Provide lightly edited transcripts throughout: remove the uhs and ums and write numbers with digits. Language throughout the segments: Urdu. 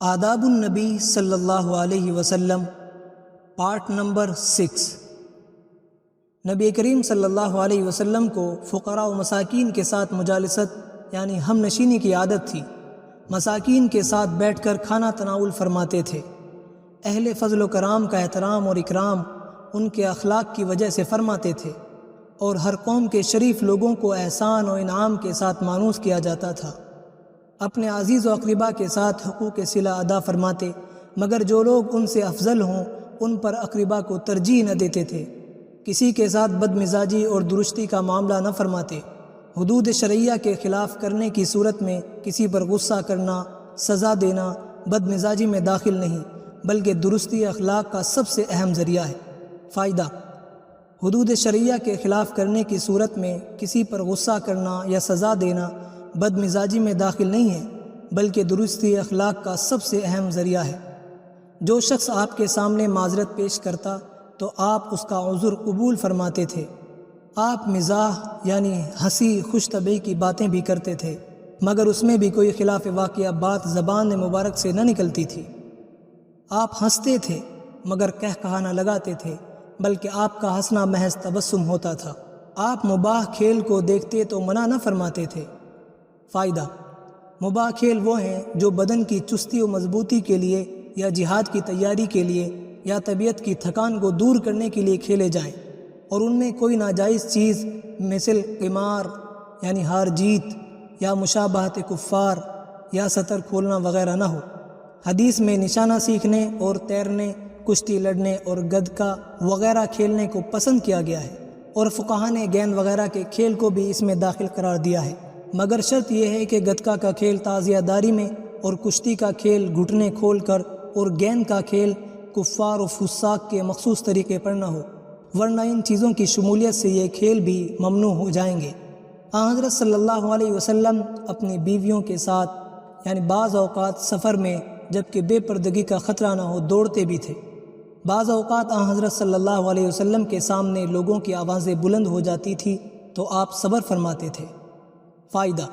آداب النبی صلی اللہ علیہ وسلم پارٹ نمبر 6۔ نبی کریم صلی اللہ علیہ وسلم کو فقراء و مساکین کے ساتھ مجالست یعنی ہم نشینی کی عادت تھی۔ مساکین کے ساتھ بیٹھ کر کھانا تناول فرماتے تھے۔ اہل فضل و کرام کا احترام اور اکرام ان کے اخلاق کی وجہ سے فرماتے تھے، اور ہر قوم کے شریف لوگوں کو احسان و انعام کے ساتھ مانوس کیا جاتا تھا۔ اپنے عزیز و اقربا کے ساتھ حقوق صلہ ادا فرماتے، مگر جو لوگ ان سے افضل ہوں ان پر اقربا کو ترجیح نہ دیتے تھے۔ کسی کے ساتھ بد مزاجی اور درستی کا معاملہ نہ فرماتے۔ حدود شرعیہ کے خلاف کرنے کی صورت میں کسی پر غصہ کرنا، سزا دینا بد مزاجی میں داخل نہیں، بلکہ درستی اخلاق کا سب سے اہم ذریعہ ہے۔ فائدہ: حدود شرعیہ کے خلاف کرنے کی صورت میں کسی پر غصہ کرنا یا سزا دینا بد مزاجی میں داخل نہیں ہے، بلکہ درستی اخلاق کا سب سے اہم ذریعہ ہے۔ جو شخص آپ کے سامنے معذرت پیش کرتا تو آپ اس کا عذر قبول فرماتے تھے۔ آپ مزاح یعنی ہنسی خوش طبعی کی باتیں بھی کرتے تھے، مگر اس میں بھی کوئی خلاف واقعہ بات زبان مبارک سے نہ نکلتی تھی۔ آپ ہنستے تھے مگر قہقہہ نہ لگاتے تھے، بلکہ آپ کا ہنسنا محض تبسم ہوتا تھا۔ آپ مباح کھیل کو دیکھتے تو منع نہ فرماتے تھے۔ فائدہ: مباح کھیل وہ ہیں جو بدن کی چستی و مضبوطی کے لیے یا جہاد کی تیاری کے لیے یا طبیعت کی تھکان کو دور کرنے کے لیے کھیلے جائیں، اور ان میں کوئی ناجائز چیز مثل قمار یعنی ہار جیت یا مشابہت کفار یا سطر کھولنا وغیرہ نہ ہو۔ حدیث میں نشانہ سیکھنے اور تیرنے، کشتی لڑنے اور گدکا وغیرہ کھیلنے کو پسند کیا گیا ہے، اور فقہاء نے گیند وغیرہ کے کھیل کو بھی اس میں داخل قرار دیا ہے، مگر شرط یہ ہے کہ گدکا کا کھیل تعزیہ داری میں، اور کشتی کا کھیل گھٹنے کھول کر، اور گیند کا کھیل کفار و فساق کے مخصوص طریقے پر نہ ہو، ورنہ ان چیزوں کی شمولیت سے یہ کھیل بھی ممنوع ہو جائیں گے۔ حضرت صلی اللہ علیہ وسلم اپنی بیویوں کے ساتھ یعنی بعض اوقات سفر میں جبکہ بے پردگی کا خطرہ نہ ہو دوڑتے بھی تھے۔ بعض اوقات حضرت صلی اللہ علیہ وسلم کے سامنے لوگوں کی آوازیں بلند ہو جاتی تھی تو آپ صبر فرماتے تھے۔ فائدہ: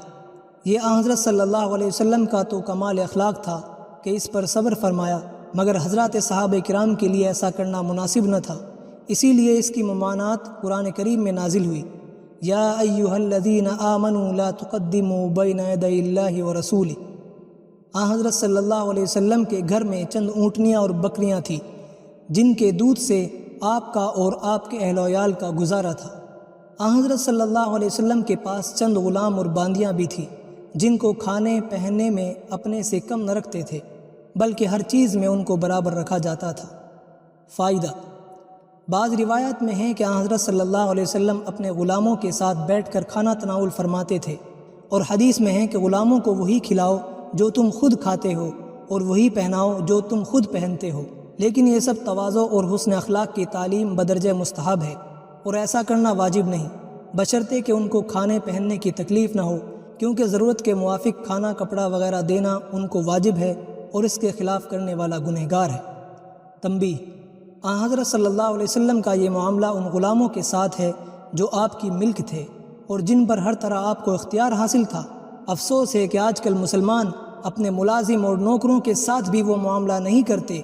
یہ حضرت صلی اللہ علیہ وسلم کا تو کمال اخلاق تھا کہ اس پر صبر فرمایا، مگر حضرات صحابہ کرام کے لیے ایسا کرنا مناسب نہ تھا، اسی لیے اس کی ممانعت قرآن کریم میں نازل ہوئی۔ یا ایھا الذین آمنوا لا تقدموا بین یدی اللہ ورسولہ۔ حضرت صلی اللہ علیہ وسلم کے گھر میں چند اونٹنیاں اور بکریاں تھیں جن کے دودھ سے آپ کا اور آپ کے اہل و عیال کا گزارا تھا۔ حضرت صلی اللہ علیہ وسلم کے پاس چند غلام اور باندیاں بھی تھیں جن کو کھانے پہننے میں اپنے سے کم نہ رکھتے تھے، بلکہ ہر چیز میں ان کو برابر رکھا جاتا تھا۔ فائدہ: بعض روایات میں ہے کہ حضرت صلی اللہ علیہ وسلم اپنے غلاموں کے ساتھ بیٹھ کر کھانا تناول فرماتے تھے، اور حدیث میں ہے کہ غلاموں کو وہی کھلاؤ جو تم خود کھاتے ہو، اور وہی پہناؤ جو تم خود پہنتے ہو۔ لیکن یہ سب تواضع اور حسن اخلاق کی تعلیم بدرجہ مستحب ہے، اور ایسا کرنا واجب نہیں، بشرطے کہ ان کو کھانے پہننے کی تکلیف نہ ہو، کیونکہ ضرورت کے موافق کھانا کپڑا وغیرہ دینا ان کو واجب ہے، اور اس کے خلاف کرنے والا گنہگار ہے۔ تنبیہ: حضرت صلی اللہ علیہ وسلم کا یہ معاملہ ان غلاموں کے ساتھ ہے جو آپ کی ملک تھے اور جن پر ہر طرح آپ کو اختیار حاصل تھا۔ افسوس ہے کہ آج کل مسلمان اپنے ملازم اور نوکروں کے ساتھ بھی وہ معاملہ نہیں کرتے۔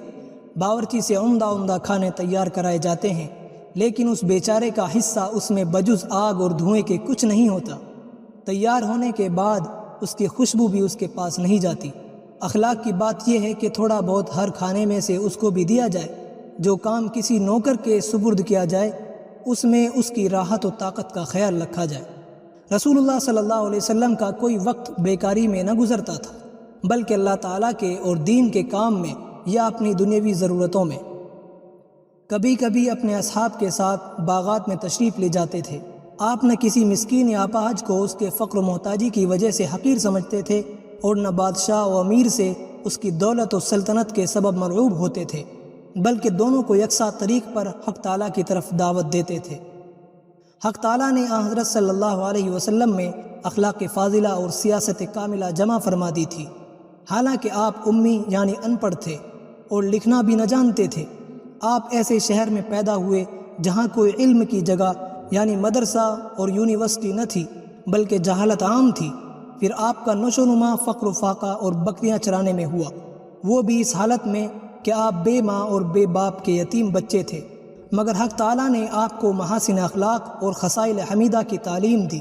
باورچی سے عمدہ کھانے تیار کرائے جاتے ہیں، لیکن اس بیچارے کا حصہ اس میں بجز آگ اور دھوئیں کے کچھ نہیں ہوتا۔ تیار ہونے کے بعد اس کی خوشبو بھی اس کے پاس نہیں جاتی۔ اخلاق کی بات یہ ہے کہ تھوڑا بہت ہر کھانے میں سے اس کو بھی دیا جائے۔ جو کام کسی نوکر کے سپرد کیا جائے اس میں اس کی راحت و طاقت کا خیال رکھا جائے۔ رسول اللہ صلی اللہ علیہ وسلم کا کوئی وقت بیکاری میں نہ گزرتا تھا، بلکہ اللہ تعالیٰ کے اور دین کے کام میں یا اپنی دنیاوی ضرورتوں میں۔ کبھی کبھی اپنے اصحاب کے ساتھ باغات میں تشریف لے جاتے تھے۔ آپ نہ کسی مسکین یا اپاہج کو اس کے فقر و محتاجی کی وجہ سے حقیر سمجھتے تھے، اور نہ بادشاہ و امیر سے اس کی دولت و سلطنت کے سبب مرعوب ہوتے تھے، بلکہ دونوں کو یکساں طریق پر حق تعالیٰ کی طرف دعوت دیتے تھے۔ حق تعالیٰ نے حضرت صلی اللہ علیہ وسلم میں اخلاق فاضلہ اور سیاست کاملہ جمع فرما دی تھی، حالانکہ آپ امی یعنی ان پڑھ تھے اور لکھنا بھی نہ جانتے تھے۔ آپ ایسے شہر میں پیدا ہوئے جہاں کوئی علم کی جگہ یعنی مدرسہ اور یونیورسٹی نہ تھی، بلکہ جہالت عام تھی۔ پھر آپ کا نشو و نما فقر و فاقہ اور بکریاں چرانے میں ہوا، وہ بھی اس حالت میں کہ آپ بے ماں اور بے باپ کے یتیم بچے تھے، مگر حق تعالیٰ نے آپ کو محاسن اخلاق اور خصائل حمیدہ کی تعلیم دی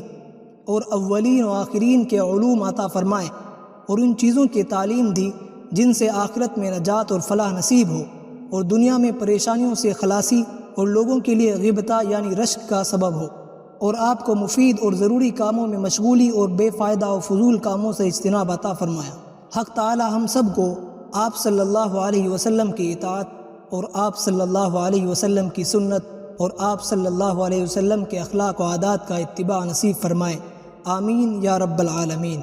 اور اولین و آخرین کے علوم عطا فرمائے اور ان چیزوں کی تعلیم دی جن سے آخرت میں نجات اور فلاح نصیب ہو اور دنیا میں پریشانیوں سے خلاصی اور لوگوں کے لیے غیبتہ یعنی رشک کا سبب ہو، اور آپ کو مفید اور ضروری کاموں میں مشغولی اور بے فائدہ و فضول کاموں سے اجتناب عطا فرمایا۔ حق تعالی ہم سب کو آپ صلی اللہ علیہ وسلم کی اطاعت اور آپ صلی اللہ علیہ وسلم کی سنت اور آپ صلی اللہ علیہ وسلم کے اخلاق و عادات کا اتباع نصیب فرمائے، آمین یا رب العالمین۔